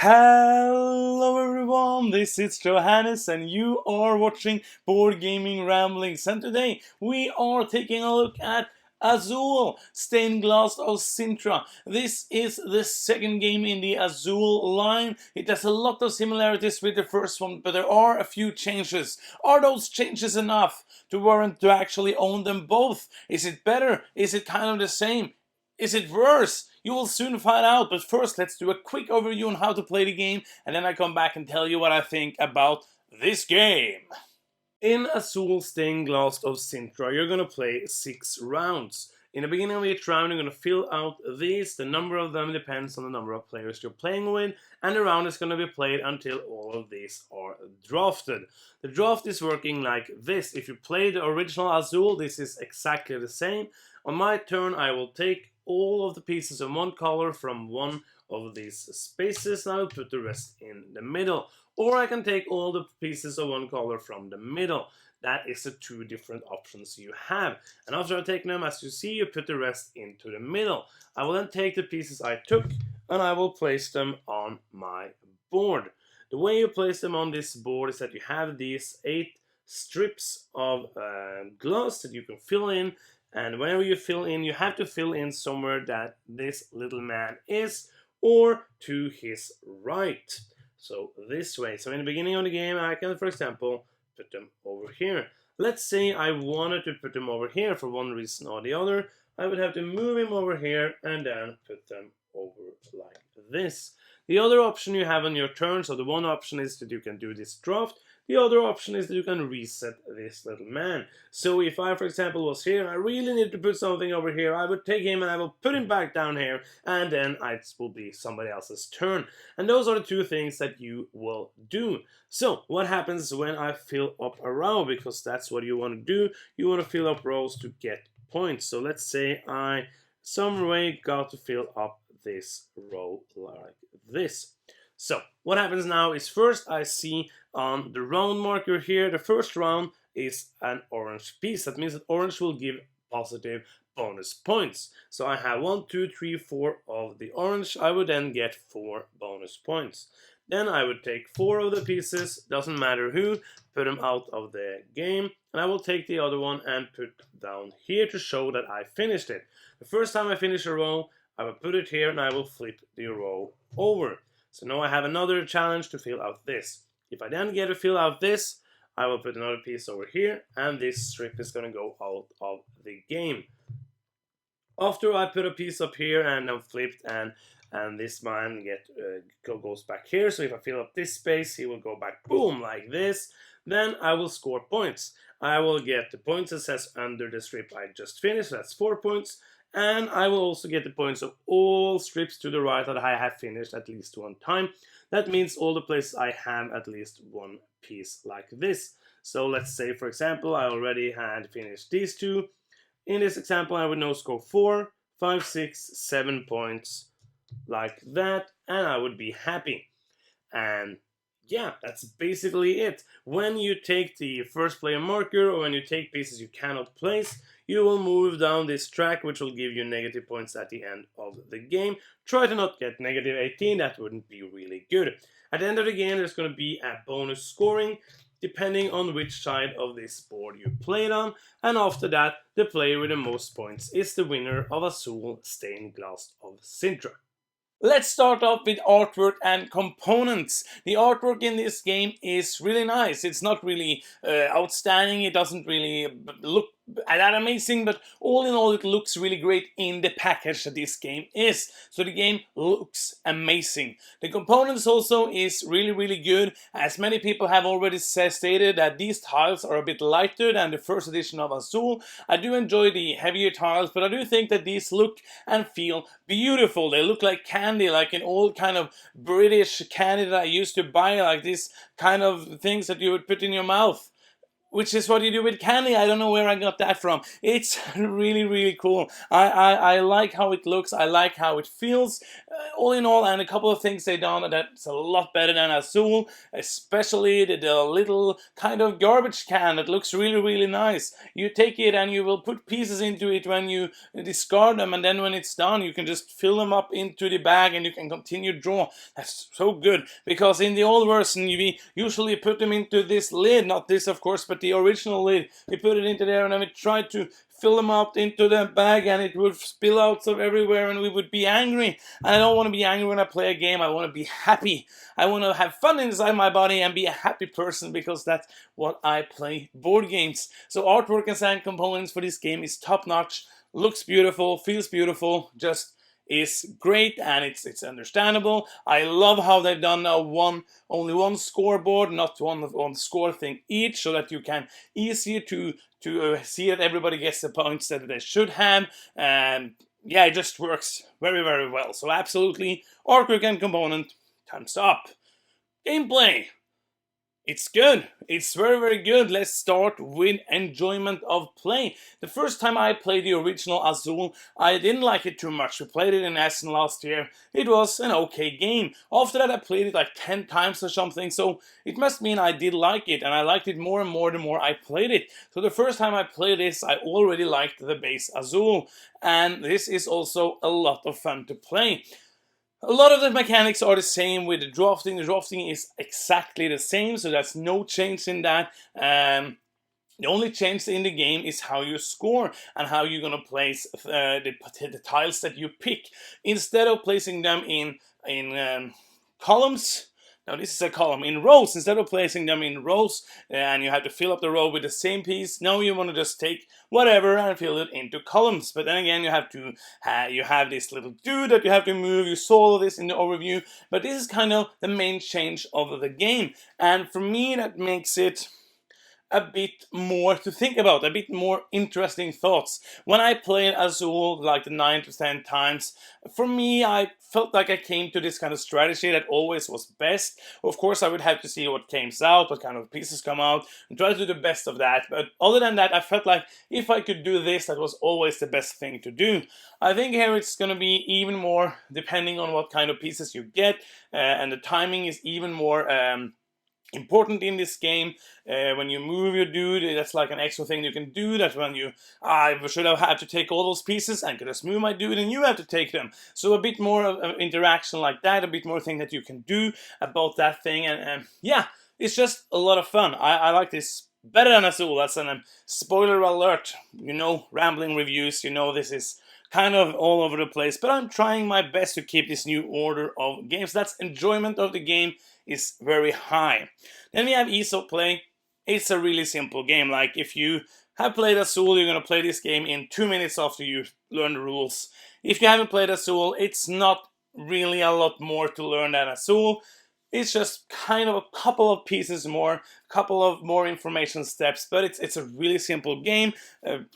Hello everyone, this is Johannes and you are watching Board Gaming Ramblings, and today we are taking a look at Azul, Stained Glass of Sintra. This is the second game in the Azul line. It has a lot of similarities with the first one, but there are a few changes. Are those changes enough to warrant to actually own them both? Is it better? Is it kind of the same? Is it worse? You will soon find out, but first let's do a quick overview on how to play the game, and then I come back and tell you what I think about this game. In Azul Stained Glass of Sintra, you're going to play 6 rounds. In the beginning of each round, you're going to fill out these. The number of them depends on the number of players you're playing with, and the round is going to be played until all of these are drafted. The draft is working like this. If you play the original Azul, this is exactly the same. On my turn, I will take all of the pieces of one color from one of these spaces, and I will put the rest in the middle. Or I can take all the pieces of one color from the middle. That is the two different options you have. And after I take them, as you see, you put the rest into the middle. I will then take the pieces I took and I will place them on my board. The way you place them on this board is that you have these 8 strips of glass that you can fill in. And whenever you fill in, you have to fill in somewhere that this little man is, or to his right. So this way. So in the beginning of the game, I can, for example, put them over here. Let's say I wanted to put them over here for one reason or the other. I would have to move him over here and then put them over like this. The other option you have on your turn, so the one option is that you can do this draft. The other option is that you can reset this little man. So if I, for example, was here and I really need to put something over here, I would take him and I will put him back down here, and then it will be somebody else's turn. And those are the two things that you will do. So what happens when I fill up a row? Because that's what you want to do. You want to fill up rows to get points. So let's say I some way got to fill up this row like this. So what happens now is first I see on the round marker here, the first round is an orange piece. That means that orange will give positive bonus points. So I have 1, 2, 3, 4 of the orange. I would then get 4 bonus points. Then I would take 4 of the pieces, doesn't matter who, put them out of the game, and I will take the other one and put down here to show that I finished it. The first time I finish a row, I will put it here and I will flip the row over. So now I have another challenge to fill out this. If I then get to fill out this, I will put another piece over here, and this strip is going to go out of the game. After I put a piece up here and I'm flipped, and this man goes back here. So if I fill up this space, he will go back, boom, like this. Then I will score points. I will get the points that says under the strip I just finished. That's 4 points. And I will also get the points of all strips to the right that I have finished at least one time. That means all the places I have at least one piece like this. So let's say, for example, I already had finished these two. In this example, I would now score 4, 5, 6, 7 points like that, and I would be happy. And yeah, that's basically it. When you take the first player marker, or when you take pieces you cannot place, you will move down this track, which will give you negative points at the end of the game. Try to not get negative 18, that wouldn't be really good. At the end of the game, there's going to be a bonus scoring, depending on which side of this board you played on. And after that, the player with the most points is the winner of Azul Stained Glass of Sintra. Let's start off with artwork and components. The artwork in this game is really nice. It's not really outstanding. It doesn't really look that amazing, but all in all it looks really great in the package that this game is. So the game looks amazing. The components also is really good. As many people have already stated that these tiles are a bit lighter than the first edition of Azul. I do enjoy the heavier tiles, but I do think that these look and feel beautiful. They look like candy, like an old kind of British candy that I used to buy, like these kind of things that you would put in your mouth. which is what you do with candy. I don't know where I got that from. It's really, really cool. I like how it looks. I like how it feels. All in all, and a couple of things they done that's a lot better than Azul, especially the little kind of garbage can that looks really, really nice. You take it and you will put pieces into it when you discard them, and then when it's done, you can just fill them up into the bag and you can continue draw. That's so good, because in the old version, we usually put them into this lid, not this, of course, but the original lid. We put it into there and then we tried to fill them out into the bag and it would spill out so everywhere and we would be angry. And I don't want to be angry when I play a game. I want to be happy. I want to have fun inside my body and be a happy person, because that's what I play board games. So artwork and sound components for this game is top notch. Looks beautiful, feels beautiful, just is great, and it's understandable. I love how they've done only one scoreboard, not one score thing each, so that you can easier to see that everybody gets the points that they should have. And yeah, it just works very, very well. So absolutely, artwork and component, thumbs up. Gameplay. It's good. It's very, very good. Let's start with enjoyment of play. The first time I played the original Azul, I didn't like it too much. We played it in Essen last year. It was an okay game. After that, I played it like 10 times or something, so it must mean I did like it, and I liked it more and more the more I played it. So the first time I played this, I already liked the base Azul, and this is also a lot of fun to play. A lot of the mechanics are the same with the drafting. The drafting is exactly the same, so there's no change in that. The only change in the game is how you score and how you're gonna place the tiles that you pick. Instead of placing them in columns. Now this is a column in rows. Instead of placing them in rows and you have to fill up the row with the same piece, now you want to just take whatever and fill it into columns. But then again, you have this little dude that you have to move. You saw all of this in the overview, but this is kind of the main change of the game. And for me, that makes it a bit more to think about, a bit more interesting thoughts. When I played Azul like the 9 to 10 times, for me, I felt like I came to this kind of strategy that always was best. Of course, I would have to see what comes out, what kind of pieces come out, and try to do the best of that. But other than that, I felt like if I could do this, that was always the best thing to do. I think here it's going to be even more depending on what kind of pieces you get, and the timing is even more important in this game. When you move your dude, that's like an extra thing you can do. That when I should have had to take all those pieces and could just move my dude, and you have to take them. So a bit more of interaction like that, a bit more thing that you can do about that thing, and yeah, it's just a lot of fun. I like this better than Azul. That's a spoiler alert. You know, rambling reviews. You know, this is kind of all over the place, but I'm trying my best to keep this new order of games. That's enjoyment of the game is very high. Then we have ease of play. It's a really simple game. Like if you have played Azul, you're going to play this game in 2 minutes after you learn the rules. If you haven't played Azul, it's not really a lot more to learn than Azul. It's just kind of a couple of pieces more, a couple of more information steps, but it's a really simple game,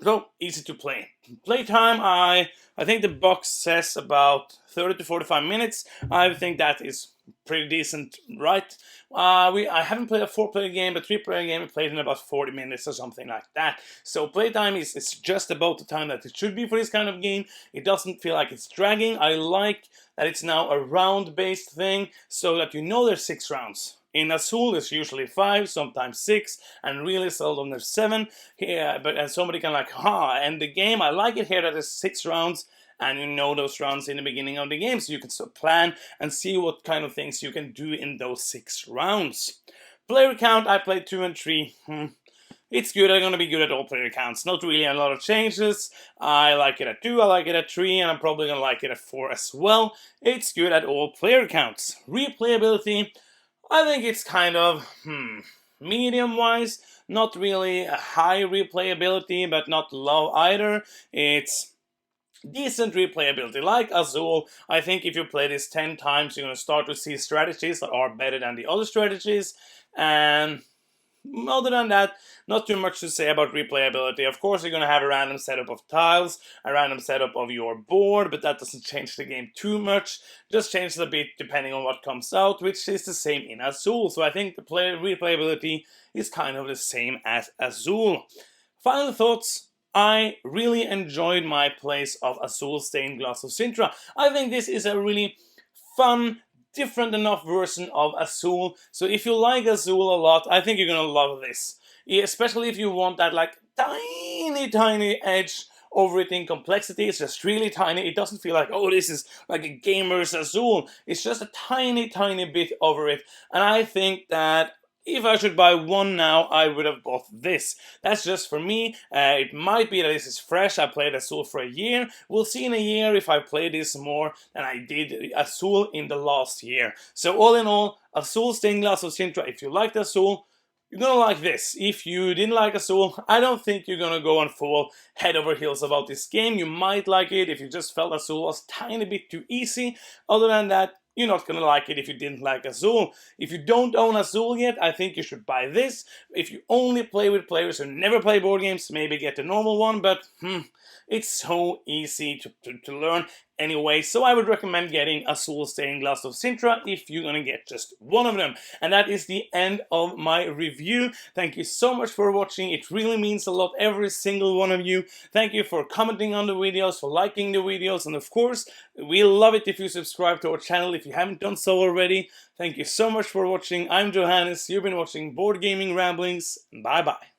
so easy to play. Playtime, I think the box says about 30 to 45 minutes. I think that is pretty decent, right? I haven't played a 4-player game, but 3-player game we played in about 40 minutes or something like that. So playtime is just about the time that it should be for this kind of game. It doesn't feel like it's dragging. I like that it's now a round-based thing, so that you know there's 6 rounds. In Azul, there's usually 5, sometimes 6, and really seldom there's 7. Here, and somebody can end the game. I like it here that there's 6 rounds, and you know those rounds in the beginning of the game, so you can plan and see what kind of things you can do in those 6 rounds. Player count, I played 2 and 3. It's good. I'm going to be good at all player counts. Not really a lot of changes. I like it at 2, I like it at 3, and I'm probably going to like it at 4 as well. It's good at all player counts. Replayability, I think it's kind of, medium-wise. Not really a high replayability, but not low either. It's decent replayability. Like Azul, I think if you play this 10 times, you're going to start to see strategies that are better than the other strategies. And Other than that, not too much to say about replayability. Of course, you're going to have a random setup of tiles, a random setup of your board, but that doesn't change the game too much. Just changes a bit depending on what comes out, which is the same in Azul. So I think the replayability is kind of the same as Azul. Final thoughts. I really enjoyed my plays of Azul Stained Glass of Sintra. I think this is a really fun, different enough version of Azul. So if you like Azul a lot, I think you're gonna love this. Yeah, especially if you want that like tiny edge over it in complexity. It's just really tiny. It doesn't feel like, oh, this is like a gamer's Azul. It's just a tiny bit over it. And I think that if I should buy one now, I would have bought this. That's just for me. It might be that this is fresh. I played Azul for a year. We'll see in a year if I play this more than I did Azul in the last year. So all in all, Azul Stained Glass of Sintra. If you liked Azul, you're gonna like this. If you didn't like Azul, I don't think you're gonna go on full head over heels about this game. You might like it if you just felt Azul was a tiny bit too easy. Other than that, you're not gonna like it if you didn't like Azul. If you don't own Azul yet, I think you should buy this. If you only play with players who never play board games, maybe get the normal one, but it's so easy to learn anyway. So I would recommend getting Azul Stained Glass of Sintra if you're gonna get just one of them. And that is the end of my review. Thank you so much for watching. It really means a lot, every single one of you. Thank you for commenting on the videos, for liking the videos, and of course, we love it if you subscribe to our channel if you haven't done so already. Thank you so much for watching. I'm Johannes. You've been watching Board Gaming Ramblings. Bye bye.